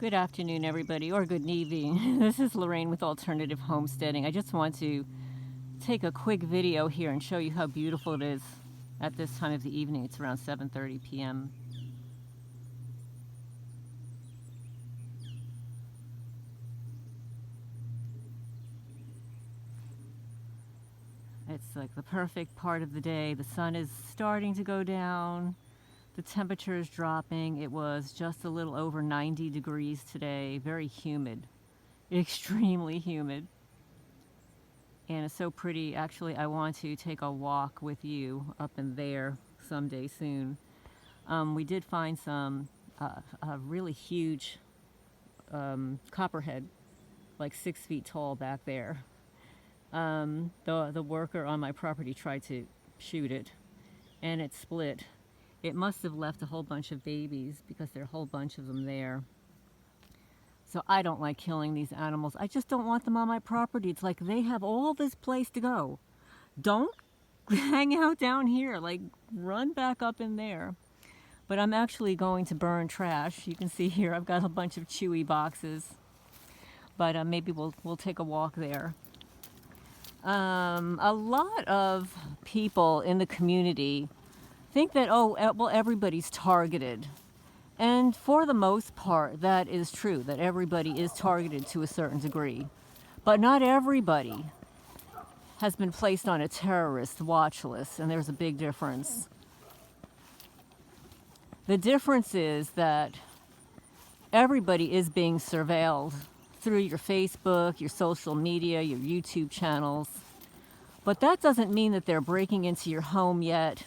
Good afternoon, everybody, or good evening. This is Lorraine with Alternative Homesteading. I just want to take a quick video here and show you how beautiful it is at this time of the evening. It's around 7:30 p.m. It's like the perfect part of the day. The sun is starting to go down. The temperature is dropping. It was just a little over 90 degrees today. Very humid. Extremely humid. And it's so pretty. Actually, I want to take a walk with you up in there someday soon. We did find some a really huge copperhead, like 6 feet tall back there. The worker on my property tried to shoot it, and it split. It must have left a whole bunch of babies because there are a whole bunch of them there. So I don't like killing these animals. I just don't want them on my property. It's like they have all this place to go. Don't hang out down here. Like, run back up in there. But I'm actually going to burn trash. You can see here I've got a bunch of Chewy boxes. But maybe we'll take a walk there. A lot of people in the community think that, well, everybody's targeted. And for the most part, that is true, that everybody is targeted to a certain degree. But not everybody has been placed on a terrorist watch list, and there's a big difference. The difference is that everybody is being surveilled through your Facebook, your social media, your YouTube channels. But that doesn't mean that they're breaking into your home yet.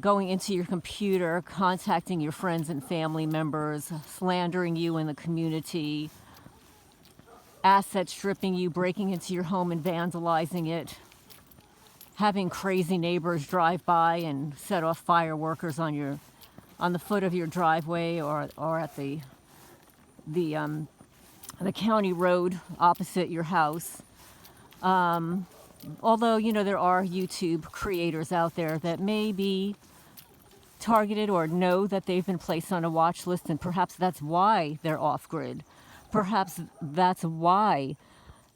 Going into your computer, contacting your friends and family members, slandering you in the community, asset stripping you, breaking into your home and vandalizing it, having crazy neighbors drive by and set off fireworkers on the foot of your driveway or at the county road opposite your house. Although, there are YouTube creators out there that may be targeted or know that they've been placed on a watch list, and perhaps that's why they're off-grid. Perhaps that's why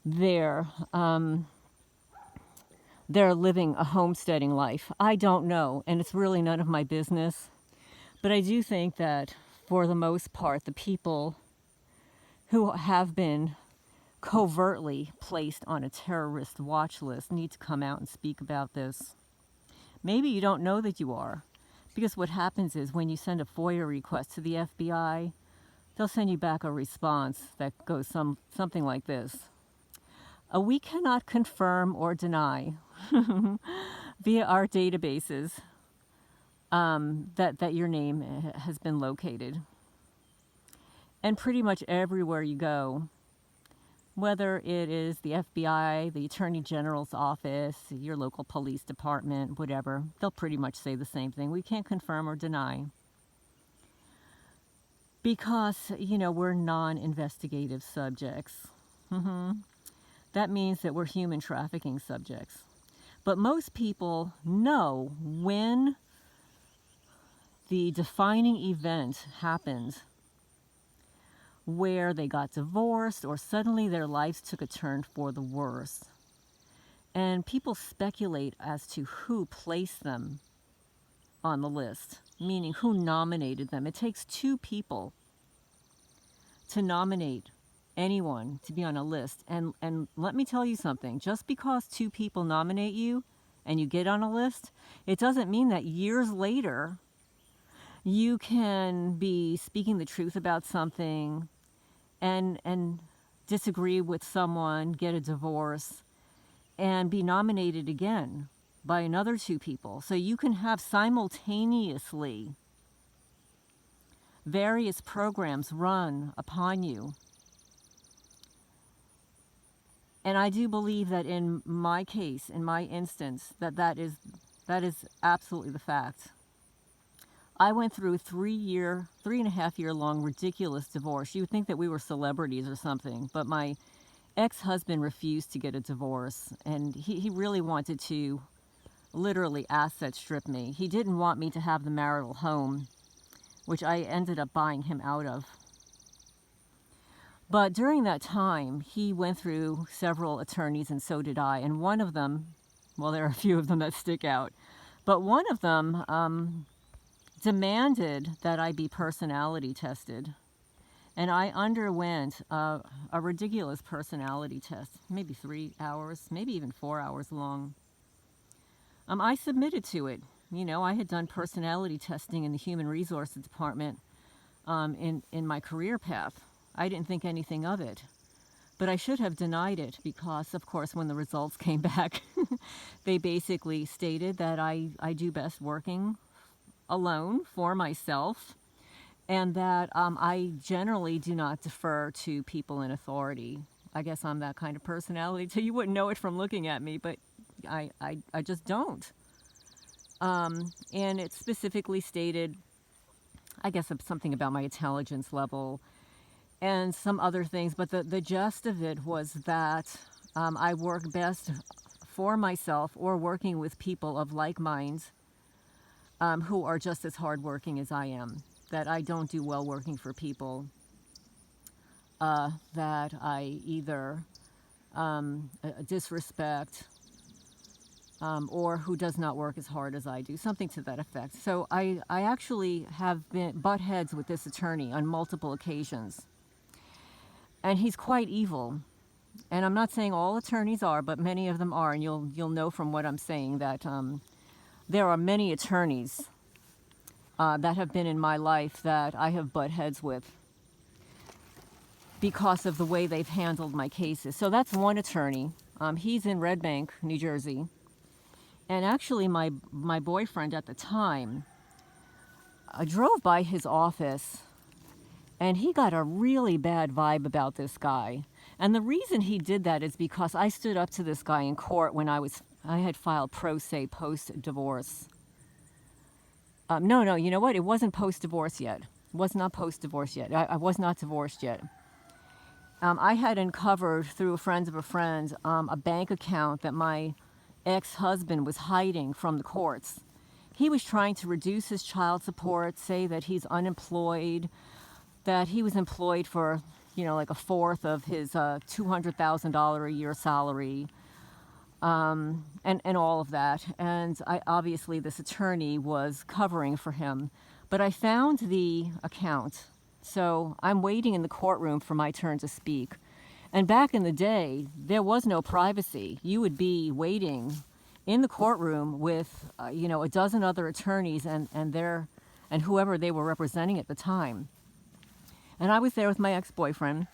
they're living a homesteading life. I don't know, and it's really none of my business. But I do think that, for the most part, the people who have been covertly placed on a terrorist watch list need to come out and speak about this. Maybe you don't know that you are, because what happens is when you send a FOIA request to the FBI, they'll send you back a response that goes something like this. We cannot confirm or deny via our databases that your name has been located. And pretty much everywhere you go, whether it is the FBI, the Attorney General's office, your local police department, whatever, they'll pretty much say the same thing. We can't confirm or deny. Because, we're non-investigative subjects. That means that we're human trafficking subjects. But most people know when the defining event happened, where they got divorced or suddenly their lives took a turn for the worse. And people speculate as to who placed them on the list, meaning who nominated them. It takes 2 people to nominate anyone to be on a list. And let me tell you something, just because 2 people nominate you and you get on a list, it doesn't mean that years later you can be speaking the truth about something and disagree with someone, get a divorce, and be nominated again by another 2 people. So you can have simultaneously various programs run upon you. And I do believe that in my case, in my instance, that is absolutely the fact. I went through a 3.5 year long ridiculous divorce. You would think that we were celebrities or something, but my ex-husband refused to get a divorce, and he really wanted to literally asset strip me. He didn't want me to have the marital home, which I ended up buying him out of. But during that time, he went through several attorneys, and so did I. And one of them, well, there are a few of them that stick out, but one of them demanded that I be personality tested. And I underwent a ridiculous personality test, maybe 3 hours, maybe even 4 hours long. I submitted to it. You know, I had done personality testing in the Human Resources Department in my career path. I didn't think anything of it. But I should have denied it because, of course, when the results came back, they basically stated that I do best working alone for myself, and that I generally do not defer to people in authority. I guess I'm that kind of personality, so you wouldn't know it from looking at me, but I just don't. And it specifically stated, I guess, something about my intelligence level and some other things, but the gist of it was that I work best for myself or working with people of like minds who are just as hardworking as I am. That I don't do well working for people that I either disrespect or who does not work as hard as I do, something to that effect. So I actually have been butt heads with this attorney on multiple occasions. And he's quite evil. And I'm not saying all attorneys are, but many of them are. And you'll know from what I'm saying that there are many attorneys that have been in my life that I have butt heads with because of the way they've handled my cases. So that's one attorney. He's in Red Bank, New Jersey. And actually my boyfriend at the time, I drove by his office and he got a really bad vibe about this guy. And the reason he did that is because I stood up to this guy in court when I had filed pro se post-divorce. No, you know what? It wasn't post-divorce yet. It was not post-divorce yet. I was not divorced yet. I had uncovered through a friend of a friend a bank account that my ex-husband was hiding from the courts. He was trying to reduce his child support, say that he's unemployed, that he was employed for, like a fourth of his $200,000 a year salary, and all of that. And obviously this attorney was covering for him. But I found the account, so I'm waiting in the courtroom for my turn to speak. And back in the day, there was no privacy. You would be waiting in the courtroom with, a dozen other attorneys and whoever they were representing at the time. And I was there with my ex-boyfriend,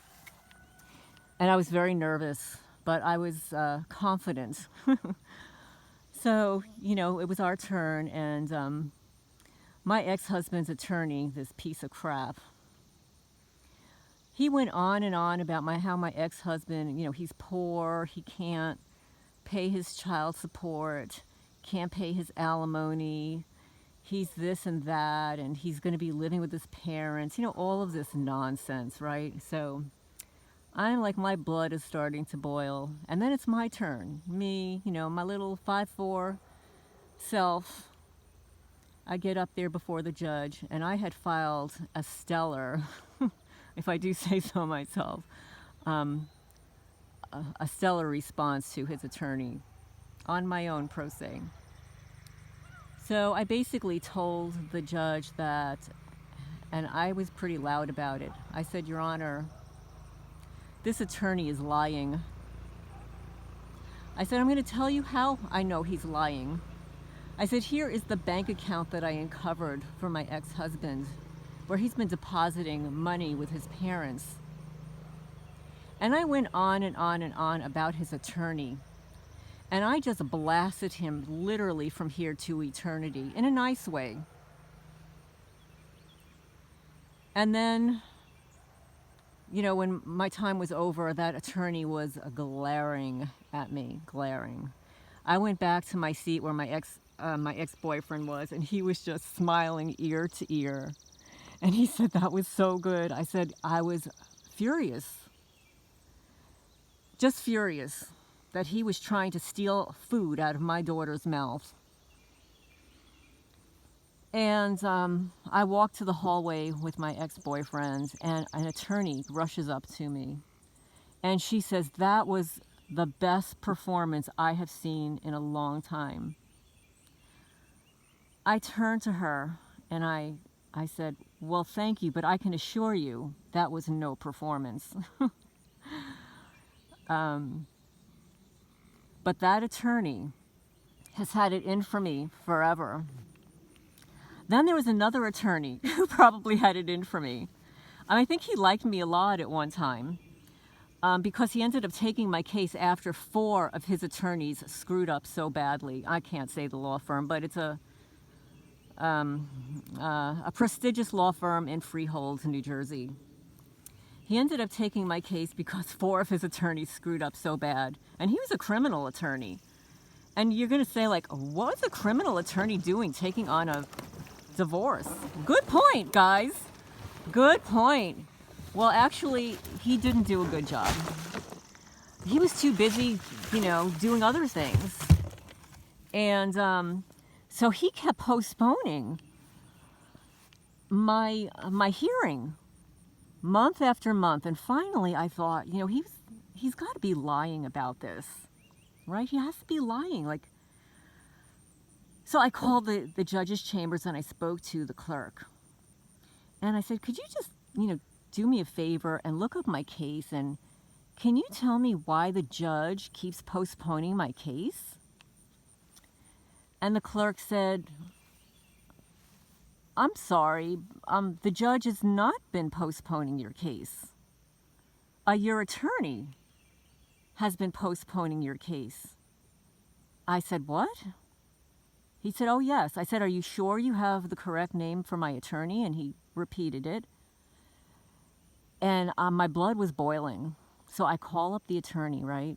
and I was very nervous, but I was confident. So, it was our turn, and my ex-husband's attorney, this piece of crap, he went on and on about how my ex-husband, he's poor, he can't pay his child support, can't pay his alimony, he's this and that, and he's going to be living with his parents, all of this nonsense, right? So I'm like, my blood is starting to boil. And then it's my turn. Me, my little 5'4" self, I get up there before the judge, and I had filed a stellar, if I do say so myself, a stellar response to his attorney on my own pro se. So I basically told the judge that, and I was pretty loud about it. I said, Your Honor, this attorney is lying. I said, I'm going to tell you how I know he's lying. I said, here is the bank account that I uncovered for my ex-husband, where he's been depositing money with his parents. And I went on and on and on about his attorney. And I just blasted him literally from here to eternity in a nice way. And then, when my time was over, that attorney was glaring at me, glaring. I went back to my seat where my ex-boyfriend was, and he was just smiling ear to ear. And he said, that was so good. I said, I was furious. Just furious that he was trying to steal food out of my daughter's mouth. And I walked to the hallway with my ex-boyfriend, and an attorney rushes up to me. And she says, that was the best performance I have seen in a long time. I turned to her and I said, well, thank you, but I can assure you that was no performance. But that attorney has had it in for me forever. Then there was another attorney who probably had it in for me. And I think he liked me a lot at one time. Because he ended up taking my case after 4 of his attorneys screwed up so badly. I can't say the law firm, but it's a prestigious law firm in Freehold, New Jersey. He ended up taking my case because 4 of his attorneys screwed up so bad. And he was a criminal attorney. And you're going to say, like, what was a criminal attorney doing taking on a divorce? Good point, guys. Good point. Well, actually, he didn't do a good job. He was too busy, doing other things. And so he kept postponing my hearing month after month. And finally, I thought, he's got to be lying about this, right? He has to be lying. So I called the judge's chambers and I spoke to the clerk. And I said, could you just, do me a favor and look up my case, and can you tell me why the judge keeps postponing my case? And the clerk said, I'm sorry, the judge has not been postponing your case. Your attorney has been postponing your case. I said, what? He said, oh yes. I said, are you sure you have the correct name for my attorney? And he repeated it. And my blood was boiling. So I call up the attorney, right?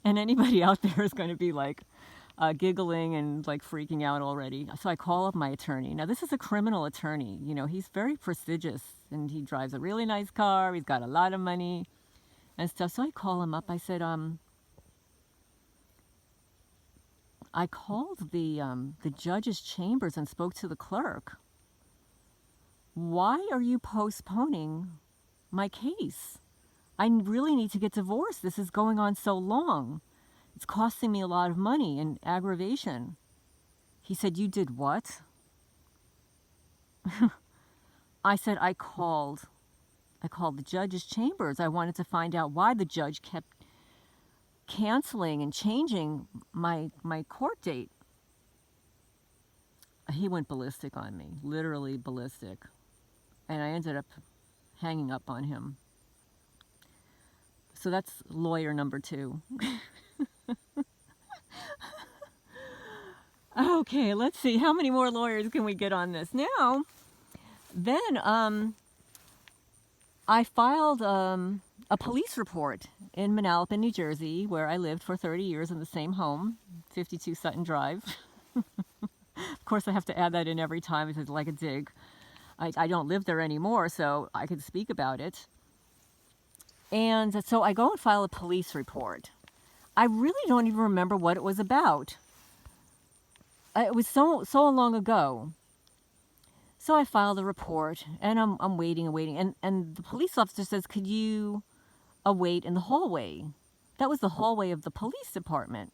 And anybody out there is going to be giggling and freaking out already. So I call up my attorney. Now, this is a criminal attorney. He's very prestigious and he drives a really nice car. He's got a lot of money and stuff. So I call him up. I said, I called the judge's chambers and spoke to the clerk. Why are you postponing my case? I really need to get divorced. This is going on so long. It's costing me a lot of money and aggravation. He said, you did what? I said, I called the judge's chambers. I wanted to find out why the judge kept canceling and changing my court date. He went ballistic on me, literally ballistic. And I ended up hanging up on him. So that's lawyer number 2. Okay, let's see. How many more lawyers can we get on this? Now, then I filed a police report in Manalapan, New Jersey, where I lived for 30 years in the same home, 52 Sutton Drive. Of course, I have to add that in every time. It's like a dig. I don't live there anymore, so I can speak about it. And so I go and file a police report. I really don't even remember what it was about. It was so long ago. So I filed a report, and I'm waiting and waiting. And the police officer says, could you await in the hallway? That was the hallway of the police department.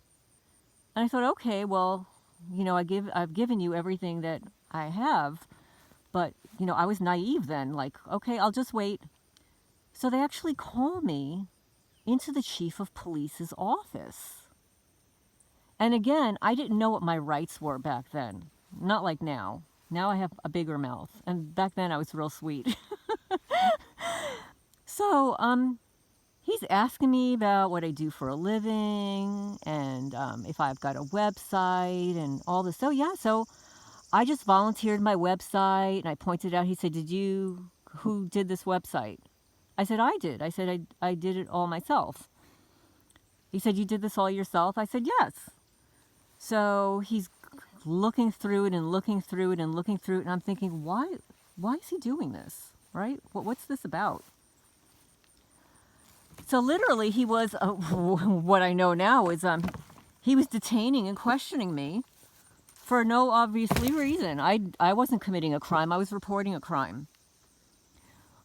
And I thought, okay, well, I've given you everything that I have. But, I was naive then, okay, I'll just wait. So they actually call me into the chief of police's office. And again, I didn't know what my rights were back then. Not like now. Now I have a bigger mouth. And back then I was real sweet. So, he's asking me about what I do for a living and if I've got a website and all this. So, yeah, so I just volunteered my website, and I pointed out, he said, who did this website? I said, I did. I said, I did it all myself. He said, you did this all yourself? I said, yes. So he's looking through it and looking through it and looking through it, and I'm thinking, why is he doing this, right? What's this about? So literally he was, what I know now is he was detaining and questioning me for no obviously reason. I wasn't committing a crime. I was reporting a crime.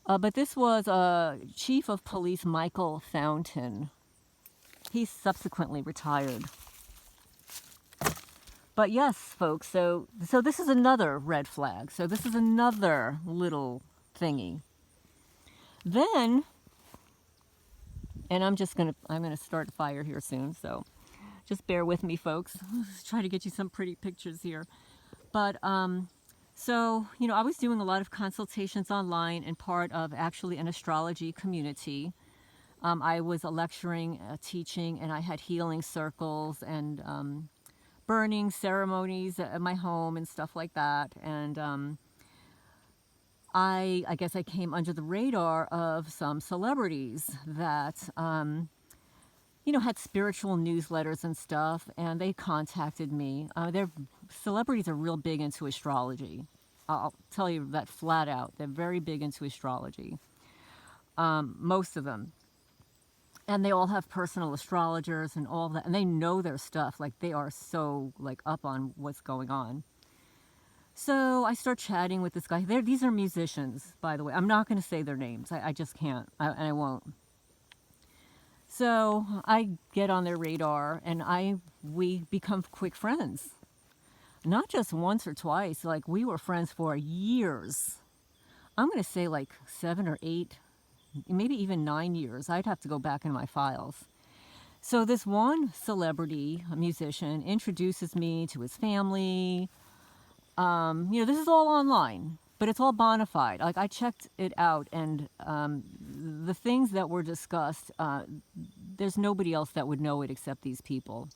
But this was Chief of Police Michael Fountain. He subsequently retired. But yes, folks, so this is another red flag. So this is another little thingy. Then, and I'm gonna start a fire here soon, so just bear with me, folks. Let's try to get you some pretty pictures here. But so, you know, I was doing a lot of consultations online and part of actually an astrology community. I was lecturing, teaching, and I had healing circles and burning ceremonies at my home and stuff like that. And I guess I came under the radar of some celebrities that, you know, had spiritual newsletters and stuff, and they contacted me. Celebrities are real big into astrology. I'll tell you that flat out. They're very big into astrology, most of them. And they all have personal astrologers and all that, and they know their stuff. Like, they are so, like, up on what's going on. So I start chatting with this guy. These are musicians, by the way. I'm not going to say their names. I just can't, and I won't. So I get on their radar, and we become quick friends. Not just once or twice. Like, we were friends for years. I'm going to say like 7 or 8, maybe even 9 years. I'd have to go back in my files. So this one celebrity, a musician, introduces me to his family. You know, this is all online, but it's all bona fide. Like, I checked it out, and the things that were discussed, there's nobody else that would know it except these people.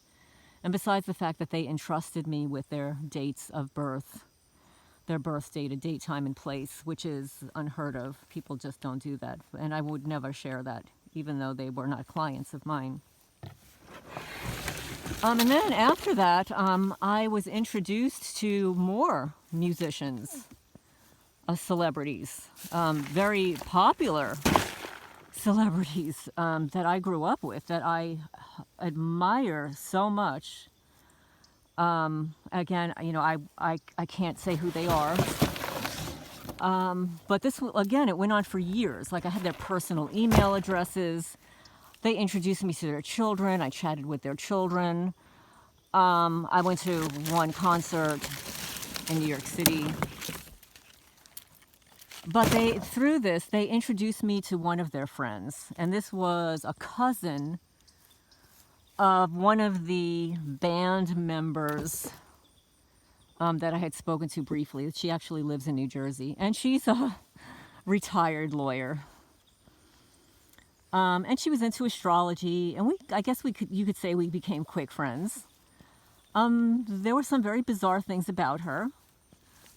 And besides the fact that they entrusted me with their dates of birth, their birth date, a date, time, and place, which is unheard of. People just don't do that. And I would never share that, even though they were not clients of mine. And then after that, I was introduced to more musicians, celebrities, very popular celebrities that I grew up with, that I admire so much. Again, you know, I can't say who they are. But this, again, it went on for years. Like, I had their personal email addresses. They introduced me to their children. I chatted with their children. I went to one concert in New York City. But through this, they introduced me to one of their friends. And this was a cousin of one of the band members that I had spoken to briefly. She actually lives in New Jersey, and she's a retired lawyer. And she was into astrology, and you could say we became quick friends. There were some very bizarre things about her,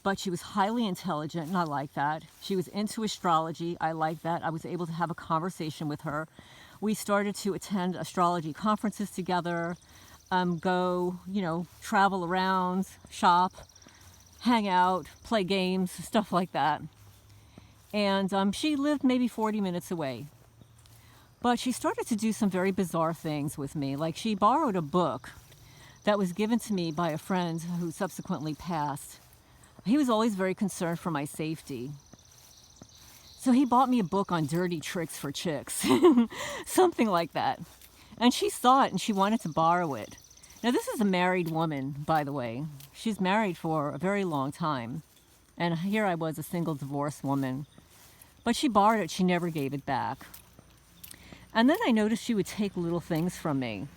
but she was highly intelligent, and I like that. She was into astrology. I like that. I was able to have a conversation with her. We started to attend astrology conferences together, go, you know, travel around, shop, hang out, play games, stuff like that. And she lived maybe 40 minutes away. But she started to do some very bizarre things with me. Like, she borrowed a book that was given to me by a friend who subsequently passed. He was always very concerned for my safety. So he bought me a book on dirty tricks for chicks, something like that. And she saw it and she wanted to borrow it. Now, this is a married woman, by the way. She's married for a very long time. And here I was, a single divorced woman. But she borrowed it. She never gave it back. And then I noticed she would take little things from me.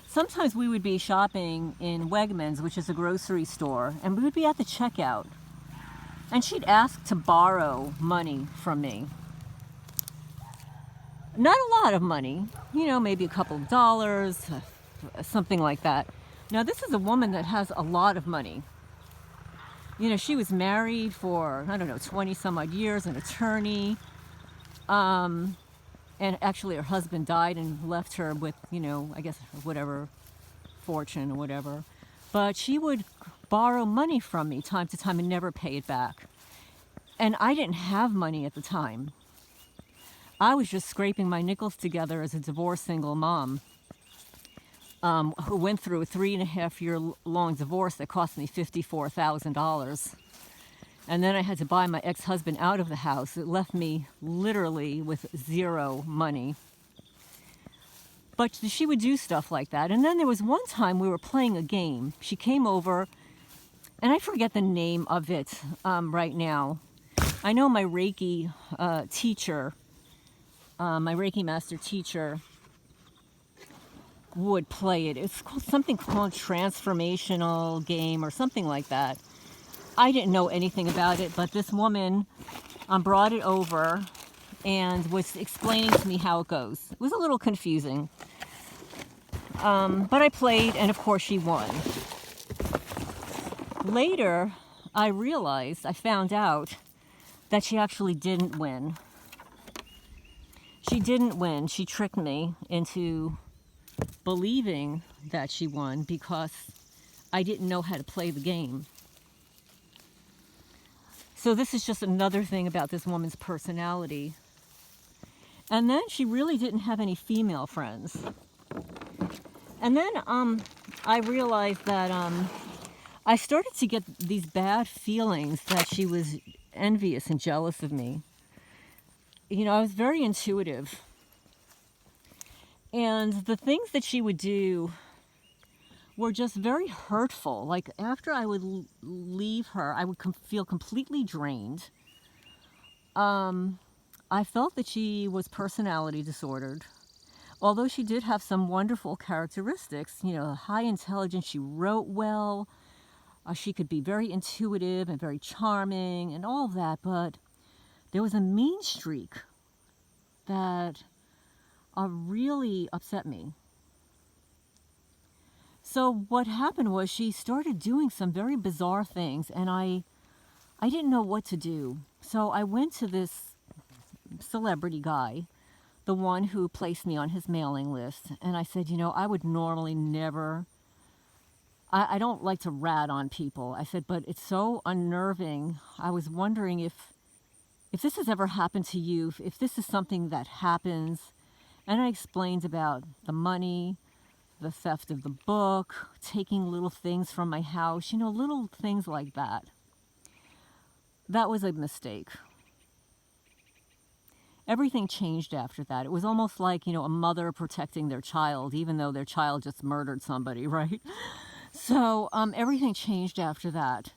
Sometimes we would be shopping in Wegmans, which is a grocery store, and we would be at the checkout. And she'd ask to borrow money from me. Not a lot of money, you know, maybe a couple of dollars, something like that. Now, this is a woman that has a lot of money. You know, she was married for, 20 some odd years, an attorney. And actually her husband died and left her with, I guess, whatever, fortune or whatever. But she would borrow money from me time to time and never pay it back. And I didn't have money at the time. I was just scraping my nickels together as a divorced single mom. who went through a 3.5-year-long divorce that cost me $54,000. And then I had to buy my ex-husband out of the house. It left me literally with zero money. But she would do stuff like that. And then there was one time we were playing a game. She came over, and I forget the name of it right now. I know my Reiki teacher, my Reiki master teacher, would play it. It's called something called transformational game or something like that. I didn't know anything about it, but this woman brought it over and was explaining to me how it goes. It was a little confusing. But I played, and of course she won. Later, I found out that she actually didn't win. She didn't win. She tricked me into believing that she won because I didn't know how to play the game. So this is just another thing about this woman's personality. And then she really didn't have any female friends. And then I realized that I started to get these bad feelings that she was envious and jealous of me. You know, I was very intuitive. And the things that she would do were just very hurtful. Like, after I would leave her, I would feel completely drained. I felt that she was personality disordered. Although she did have some wonderful characteristics, you know, high intelligence, she wrote well, she could be very intuitive and very charming and all of that, but there was a mean streak that really upset me. So what happened was she started doing some very bizarre things, and I didn't know what to do. So I went to this celebrity guy, the one who placed me on his mailing list, and I said, you know, I would normally never, I don't like to rat on people. I said, but it's so unnerving. I was wondering if this has ever happened to you, if this is something that happens. And I explained about the money, the theft of the book, taking little things from my house, you know, little things like that. That was a mistake. Everything changed after that. It was almost like, you know, a mother protecting their child, even though their child just murdered somebody, right? So everything changed after that.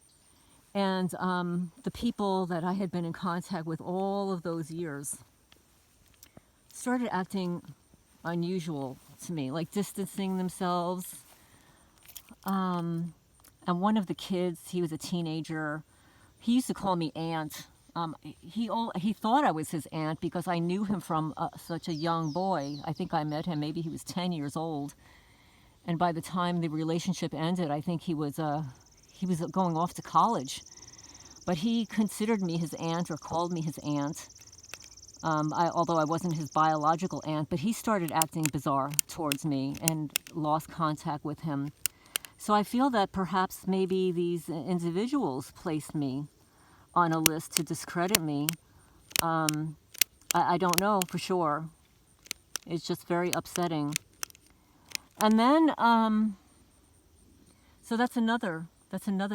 And the people that I had been in contact with all of those years started acting unusual to me, like distancing themselves. And one of the kids, he was a teenager, he used to call me aunt. He thought I was his aunt because I knew him from such a young boy. I think I met him, maybe he was 10 years old. And by the time the relationship ended, I think he was going off to college. But he considered me his aunt, or called me his aunt, although I wasn't his biological aunt. But he started acting bizarre towards me and lost contact with him. So I feel that perhaps maybe these individuals placed me on a list to discredit me. I don't know for sure. It's just very upsetting. And then, so that's another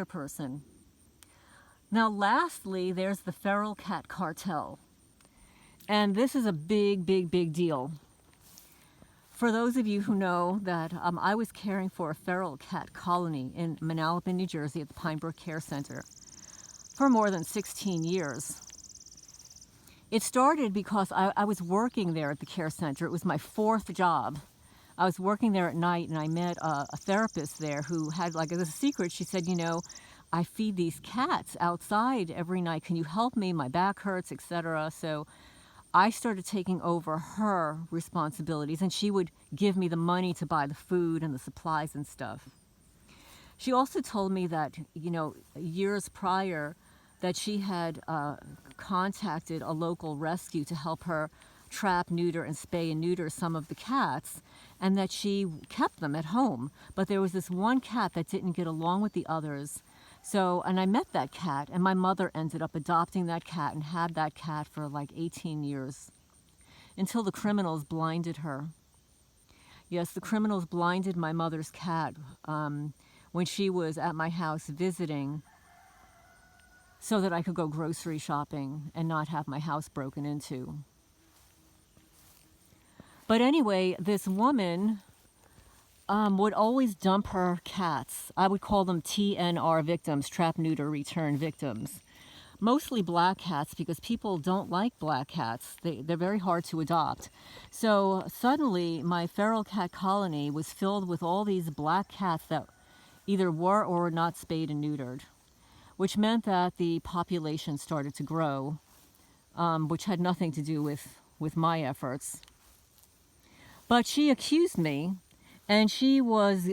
person. Now, lastly, there's the Feral Cat Cartel. And this is a big, big, big deal. For those of you who know that I was caring for a feral cat colony in Manalapan, New Jersey at the Pine Brook Care Center for more than 16 years. It started because I was working there at the care center. It was my fourth job. I was working there at night, and I met a therapist there who had, like, as a secret, she said, you know, I feed these cats outside every night. Can you help me? My back hurts, etc. So I started taking over her responsibilities, and she would give me the money to buy the food and the supplies and stuff. She also told me that, you know, years prior, that she had contacted a local rescue to help her trap, neuter, and spay and neuter some of the cats, and that she kept them at home. But there was this one cat that didn't get along with the others. So, and I met that cat, and my mother ended up adopting that cat and had that cat for like 18 years, until the criminals blinded her. Yes, the criminals blinded my mother's cat when she was at my house visiting so that I could go grocery shopping and not have my house broken into. But anyway, this woman would always dump her cats. I would call them TNR victims, trap, neuter, return victims. Mostly black cats, because people don't like black cats. They're very hard to adopt. So suddenly my feral cat colony was filled with all these black cats that either were or were not spayed and neutered, which meant that the population started to grow, which had nothing to do with my efforts. But she accused me, and she was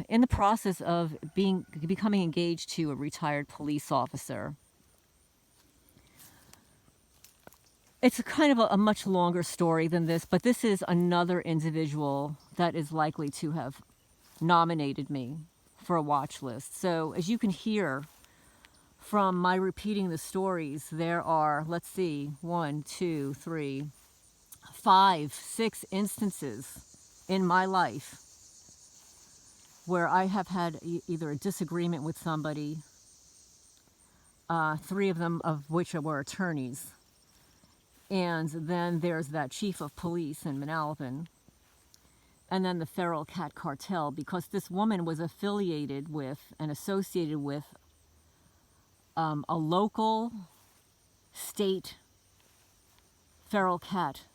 in the process of becoming engaged to a retired police officer. It's a kind of a much longer story than this, but this is another individual that is likely to have nominated me for a watch list. So as you can hear from my repeating the stories, there are, let's see, 1, 2, 3, 5, 6 instances in my life where I have had either a disagreement with somebody, 3 of them of which were attorneys. And then there's that chief of police in Manalapan. And then the Feral Cat Cartel, because this woman was affiliated with and associated with a local state feral cat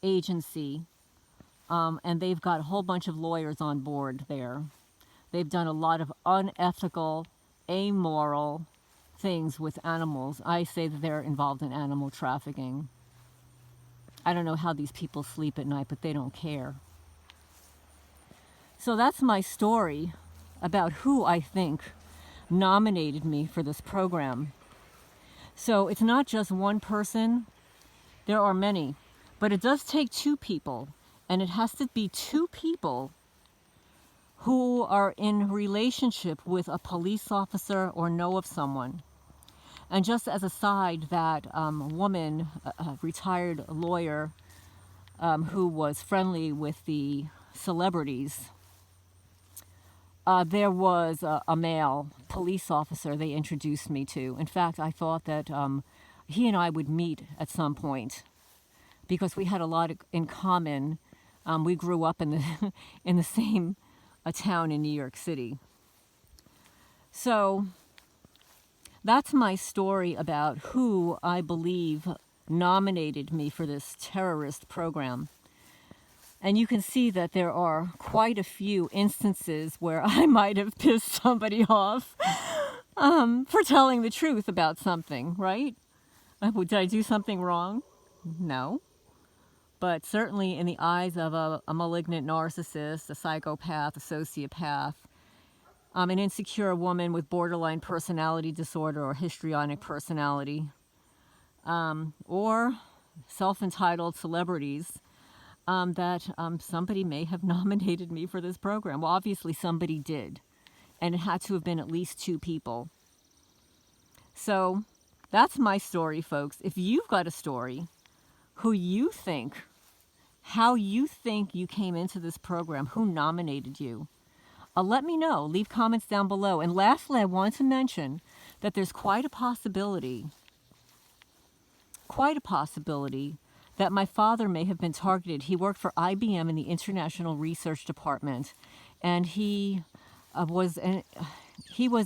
agency. And they've got a whole bunch of lawyers on board there. They've done a lot of unethical, amoral things with animals. I say that they're involved in animal trafficking. I don't know how these people sleep at night, but they don't care. So that's my story about who I think nominated me for this program. So it's not just one person, there are many, but it does take 2 people, and it has to be 2 people who are in relationship with a police officer or know of someone. And just as a side, that woman, a retired lawyer who was friendly with the celebrities, there was a male police officer they introduced me to. In fact, I thought that he and I would meet at some point because we had a lot in common. We grew up in the in the same town in New York City. So that's my story about who I believe nominated me for this terrorist program. And you can see that there are quite a few instances where I might have pissed somebody off for telling the truth about something, right? Did I do something wrong? No. But certainly in the eyes of a malignant narcissist, a psychopath, a sociopath, an insecure woman with borderline personality disorder or histrionic personality, or self-entitled celebrities, that somebody may have nominated me for this program. Well, obviously somebody did, and it had to have been at least 2 people. So that's my story, folks. If you've got a story, who you think, how you think you came into this program, who nominated you, let me know. Leave comments down below. And lastly, I want to mention that there's quite a possibility that my father may have been targeted. He worked for IBM in the International Research Department, and he was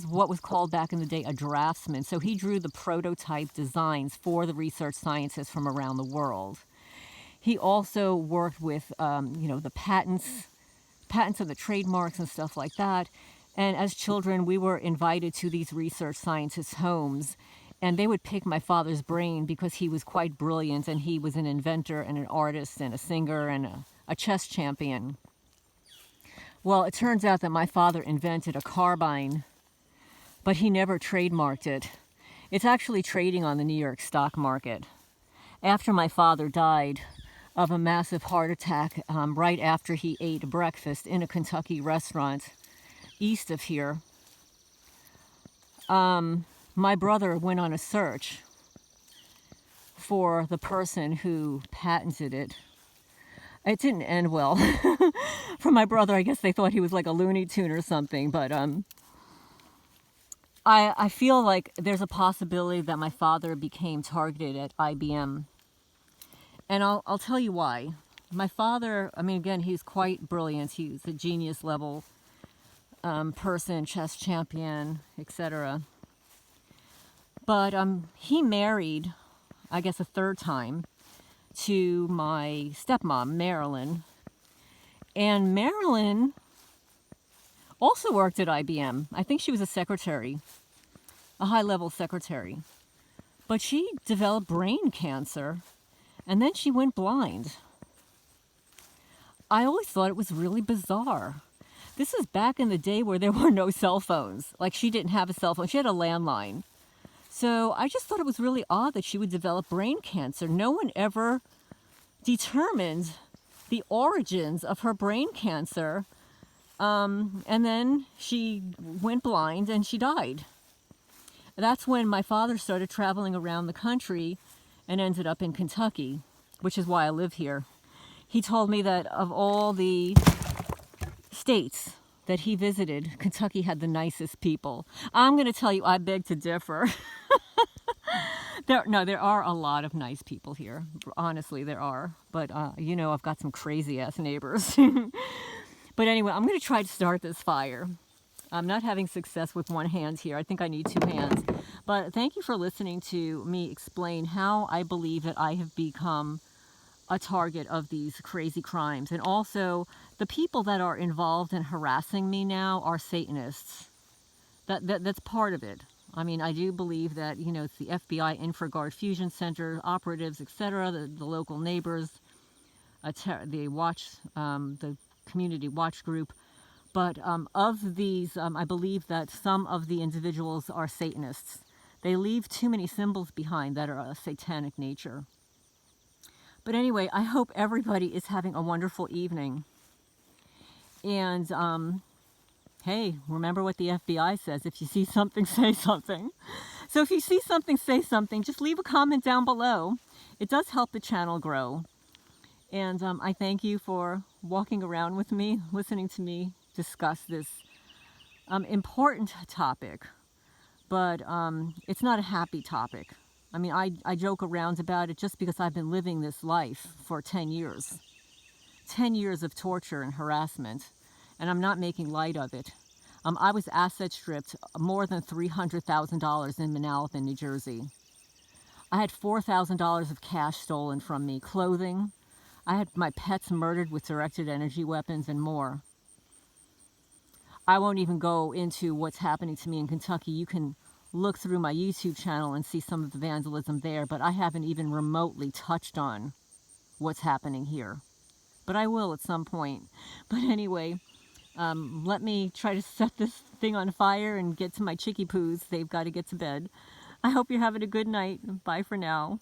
what was called back in the day a draftsman. So he drew the prototype designs for the research scientists from around the world. He also worked with, the patents and the trademarks and stuff like that. And as children, we were invited to these research scientists' homes, and they would pick my father's brain because he was quite brilliant, and he was an inventor and an artist and a singer and a chess champion. Well, it turns out that my father invented a carbine, but he never trademarked it. It's actually trading on the New York stock market. After my father died of a massive heart attack right after he ate breakfast in a Kentucky restaurant east of here, my brother went on a search for the person who patented it. It didn't end well. For my brother, I guess they thought he was like a Looney Tune or something, but I feel like there's a possibility that my father became targeted at IBM. And I'll tell you why. My father, I mean, again, he's quite brilliant. He's a genius level person, chess champion, etc. But he married, I guess, a third time to my stepmom, Marilyn. And Marilyn also worked at IBM. I think she was a secretary, a high-level secretary. But she developed brain cancer, and then she went blind. I always thought it was really bizarre. This is back in the day where there were no cell phones. Like, she didn't have a cell phone. She had a landline. So I just thought it was really odd that she would develop brain cancer. No one ever determined the origins of her brain cancer. And then she went blind and she died. That's when my father started traveling around the country and ended up in Kentucky, which is why I live here. He told me that of all the states that he visited, Kentucky had the nicest people. I'm going to tell you, I beg to differ. There are a lot of nice people here. Honestly, there are. But, I've got some crazy-ass neighbors. But anyway, I'm going to try to start this fire. I'm not having success with one hand here. I think I need two hands. But thank you for listening to me explain how I believe that I have become a target of these crazy crimes. And also, the people that are involved in harassing me now are Satanists. That's part of it. I mean, I do believe that, it's the FBI InfraGard Fusion Center operatives, etc., the local neighbors, the community watch group. But of these, I believe that some of the individuals are Satanists. They leave too many symbols behind that are of satanic nature. But anyway, I hope everybody is having a wonderful evening. And, hey, remember what the FBI says. If you see something, say something. So if you see something, say something. Just leave a comment down below. It does help the channel grow. And I thank you for walking around with me, listening to me discuss this important topic. But it's not a happy topic. I mean, I joke around about it just because I've been living this life for 10 years. 10 years of torture and harassment. And I'm not making light of it. I was asset stripped more than $300,000 in Manalapan, New Jersey. I had $4,000 of cash stolen from me, clothing. I had my pets murdered with directed energy weapons and more. I won't even go into what's happening to me in Kentucky. You can look through my YouTube channel and see some of the vandalism there, but I haven't even remotely touched on what's happening here. But I will at some point. But anyway, let me try to set this thing on fire and get to my chickie poos. They've got to get to bed. I hope you're having a good night. Bye for now.